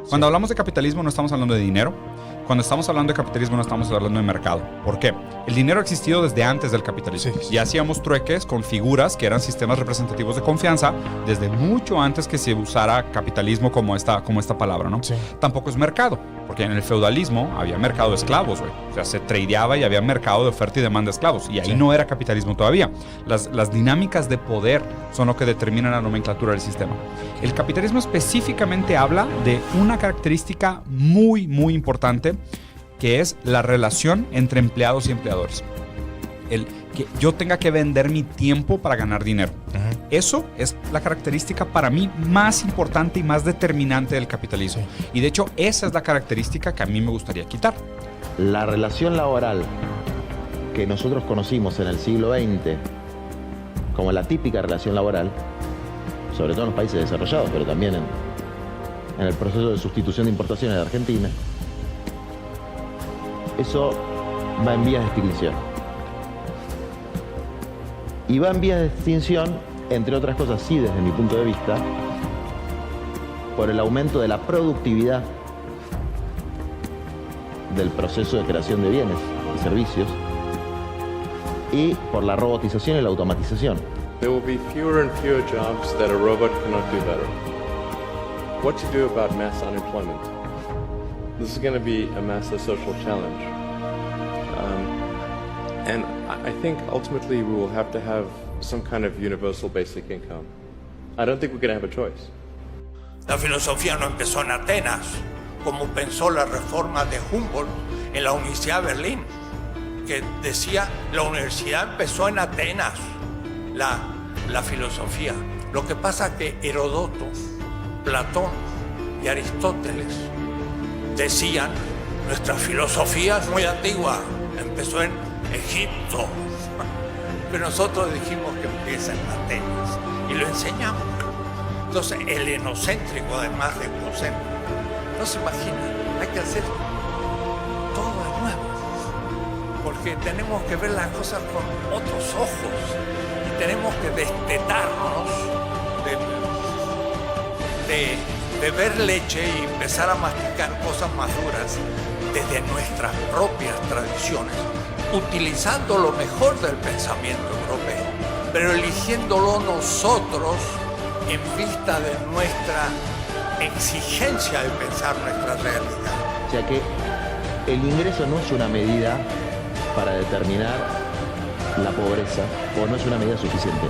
Cuando hablamos de capitalismo no estamos hablando de dinero. Cuando estamos hablando de capitalismo no estamos hablando de mercado. ¿Por qué? El dinero ha existido desde antes del capitalismo. Sí. Y hacíamos trueques con figuras que eran sistemas representativos de confianza desde mucho antes que se usara capitalismo como esta palabra, ¿no? Sí. Tampoco es mercado, porque en el feudalismo había mercado de esclavos, güey. O sea, se tradeaba y había mercado de oferta y demanda de esclavos. Y ahí no era capitalismo todavía. Las dinámicas de poder son lo que determinan la nomenclatura del sistema. El capitalismo específicamente habla de una característica muy, muy importante, que es la relación entre empleados y empleadores. El que yo tenga que vender mi tiempo para ganar dinero. Eso es la característica para mí más importante y más determinante del capitalismo. Y de hecho, esa es la característica que a mí me gustaría quitar. La relación laboral que nosotros conocimos en el siglo XX como la típica relación laboral, sobre todo en los países desarrollados, pero también en el proceso de sustitución de importaciones de Argentina, eso va en vías de extinción. Y va en vías de extinción, entre otras cosas, sí, desde mi punto de vista, por el aumento de la productividad del proceso de creación de bienes y servicios y por la robotización y la automatización. There will be fewer and fewer jobs that a robot cannot do better. What to do about mass unemployment? This is going to be a massive social challenge. And I think ultimately we will have to have some kind of universal basic income. I don't think we're going to have a choice. La filosofía no empezó en Atenas, como pensó la reforma de Humboldt en la Universidad de Berlín, que decía, la universidad empezó en Atenas, la filosofía. Lo que pasa es que Heródoto, Platón y Aristóteles decían, nuestra filosofía es muy antigua, empezó en Egipto, pero nosotros dijimos que empieza en Atenas y lo enseñamos. Entonces, el enocéntrico, además de egocéntrico, no se imagina, hay que hacer todo de nuevo, porque tenemos que ver las cosas con otros ojos y tenemos que destetarnos de beber leche y empezar a masticar cosas más duras desde nuestras propias tradiciones, utilizando lo mejor del pensamiento europeo, pero eligiéndolo nosotros en vista de nuestra exigencia de pensar nuestra realidad. O sea que el ingreso no es una medida para determinar la pobreza, o no es una medida suficiente,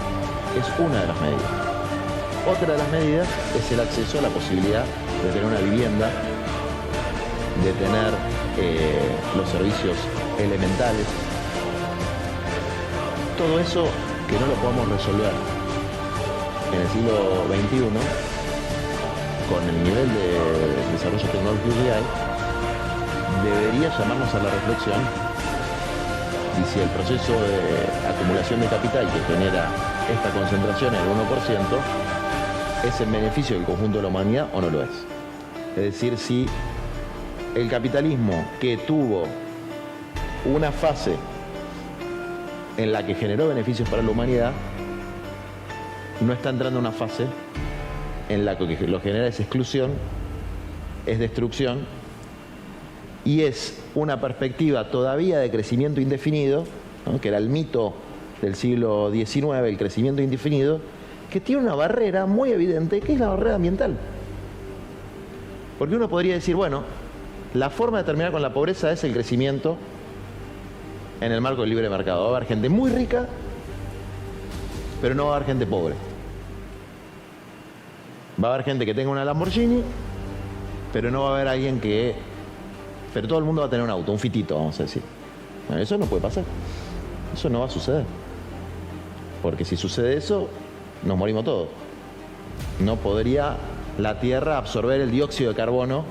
es una de las medidas. Otra de las medidas es el acceso a la posibilidad de tener una vivienda, de tener los servicios elementales. Todo eso que no lo podemos resolver en el siglo XXI, con el nivel de desarrollo tecnológico que hay, debería llamarnos a la reflexión y si el proceso de acumulación de capital que genera esta concentración en el 1% es en beneficio del conjunto de la humanidad o no lo es. Es decir, si el capitalismo que tuvo una fase en la que generó beneficios para la humanidad, no está entrando en una fase en la que lo que genera es exclusión, es destrucción y es una perspectiva todavía de crecimiento indefinido, ¿no? Que era el mito del siglo XIX, el crecimiento indefinido, que tiene una barrera muy evidente, que es la barrera ambiental. Porque uno podría decir, bueno, la forma de terminar con la pobreza es el crecimiento en el marco del libre mercado. Va a haber gente muy rica, pero no va a haber gente pobre. Va a haber gente que tenga una Lamborghini, pero no va a haber alguien que... Pero todo el mundo va a tener un auto, un fitito, vamos a decir. Bueno, eso no puede pasar. Eso no va a suceder. Porque si sucede eso, nos morimos todos. No podría la Tierra absorber el dióxido de carbono.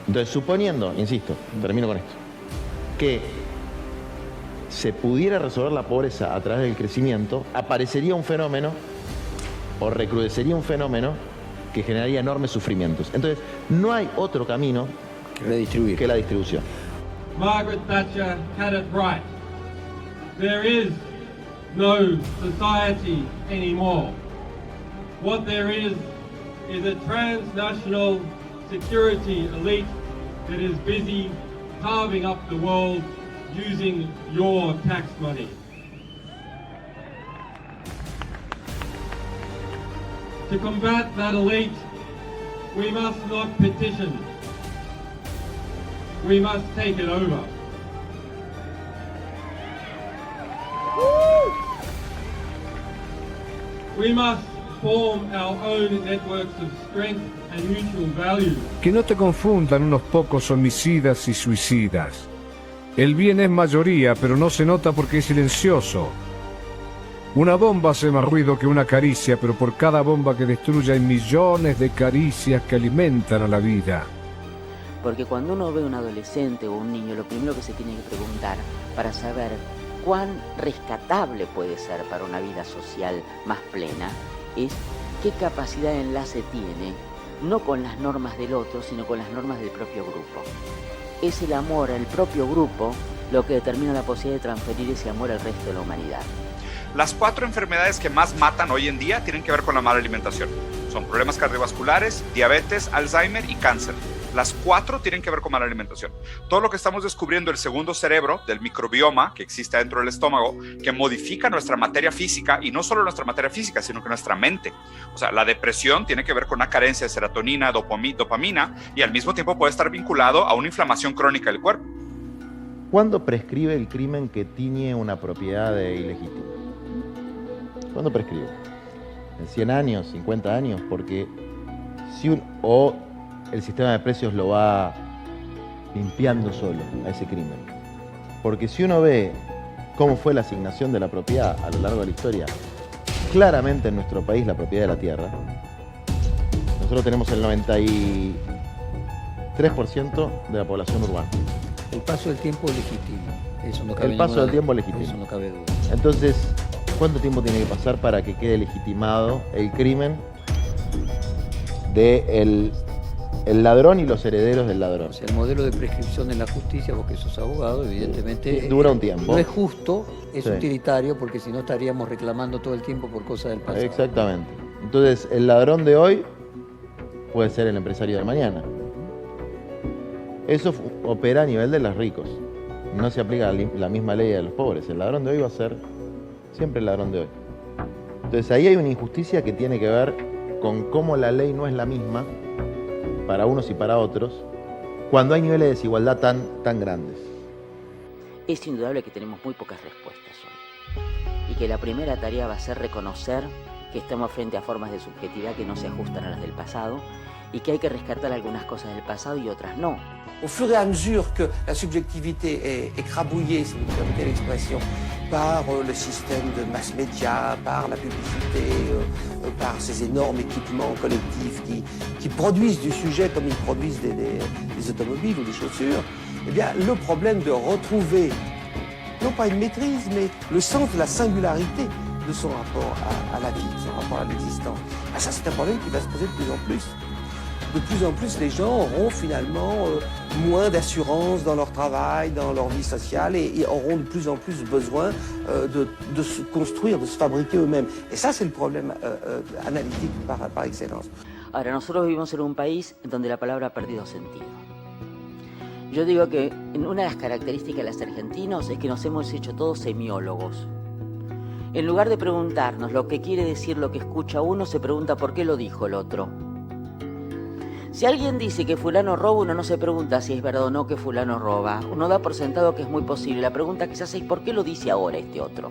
Entonces, suponiendo, insisto, termino con esto, que se pudiera resolver la pobreza a través del crecimiento, aparecería un fenómeno, o recrudecería un fenómeno, que generaría enormes sufrimientos. Entonces, no hay otro camino que la distribución. Margaret Thatcher had it right. There is no society anymore. What there is a transnational security elite that is busy carving up the world using your tax money. To combat that elite, we must not petition. We must take it over. We must form our own networks of strength and mutual value. Que no te confundan unos pocos homicidas y suicidas. El bien es mayoría, pero no se nota porque es silencioso. Una bomba hace más ruido que una caricia, pero por cada bomba que destruye hay millones de caricias que alimentan a la vida. Porque cuando uno ve a un adolescente o un niño, lo primero que se tiene que preguntar para saber cuán rescatable puede ser para una vida social más plena es qué capacidad de enlace tiene, no con las normas del otro, sino con las normas del propio grupo. Es el amor al propio grupo lo que determina la posibilidad de transferir ese amor al resto de la humanidad. Las 4 enfermedades que más matan hoy en día tienen que ver con la mala alimentación. Son problemas cardiovasculares, diabetes, Alzheimer y cáncer. Las 4 tienen que ver con mala alimentación. Todo lo que estamos descubriendo del segundo cerebro, del microbioma que existe dentro del estómago, que modifica nuestra materia física, y no solo nuestra materia física, sino que nuestra mente. O sea, la depresión tiene que ver con una carencia de serotonina, dopamina, y al mismo tiempo puede estar vinculado a una inflamación crónica del cuerpo. ¿Cuándo prescribe el crimen que tiñe una propiedad ilegítima? ¿Cuándo prescribe? ¿En 100 años, 50 años? Porque o el sistema de precios lo va limpiando solo a ese crimen. Porque si uno ve cómo fue la asignación de la propiedad a lo largo de la historia, claramente en nuestro país la propiedad de la tierra, nosotros tenemos el 93% de la población urbana. El paso del tiempo es legítimo. Eso no cabe El paso del tiempo es legítimo. Eso no cabe duda. Entonces, ¿cuánto tiempo tiene que pasar para que quede legitimado el crimen de el ladrón y los herederos del ladrón? O sea, el modelo de prescripción en la justicia, vos que sos abogado, evidentemente dura un tiempo. No es justo, es Sí. utilitario, porque si no estaríamos reclamando todo el tiempo por cosas del pasado. Exactamente. Entonces, el ladrón de hoy puede ser el empresario de mañana. Eso opera a nivel de los ricos. No se aplica la misma ley a los pobres. El ladrón de hoy va a ser siempre el ladrón de hoy. Entonces, ahí hay una injusticia que tiene que ver con cómo la ley no es la misma para unos y para otros, cuando hay niveles de desigualdad tan grandes. Es indudable que tenemos muy pocas respuestas hoy. Y que la primera tarea va a ser reconocer que estamos frente a formas de subjetividad que no se ajustan a las del pasado y que hay que rescatar algunas cosas del pasado y otras no. Au fur et à mesure que la subjectivité est écrabouillée, si vous me permettez l'expression, par le système de mass média, par la publicité, par ces énormes équipements collectifs qui produisent du sujet comme ils produisent des automobiles ou des chaussures, eh bien, le problème de retrouver, non pas une maîtrise, mais le sens de la singularité de son rapport à la vie, de son rapport à l'existence, ah, ça c'est un problème qui va se poser de plus en plus. De plus en plus, les gens auront finalement moins d'assurance dans leur travail, dans leur vie sociale et auront de plus en plus besoin de se construire, de se fabriquer eux-mêmes. Et ça, c'est le problème analytique par excellence. Ahora, nosotros vivimos en un país en donde la palabra ha perdido sentido. Yo digo que una de las características de los argentinos es que nos hemos hecho todos semiólogos. En lugar de preguntarnos lo que quiere decir lo que escucha uno, se pregunta por qué lo dijo el otro. Si alguien dice que fulano roba, uno no se pregunta si es verdad o no que fulano roba. Uno da por sentado que es muy posible. La pregunta que se hace es ¿por qué lo dice ahora este otro?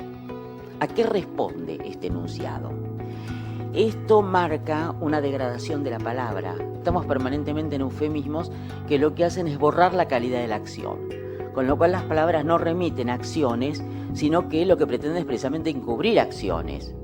¿A qué responde este enunciado? Esto marca una degradación de la palabra. Estamos permanentemente en eufemismos que lo que hacen es borrar la calidad de la acción. Con lo cual las palabras no remiten acciones, sino que lo que pretenden es precisamente encubrir acciones.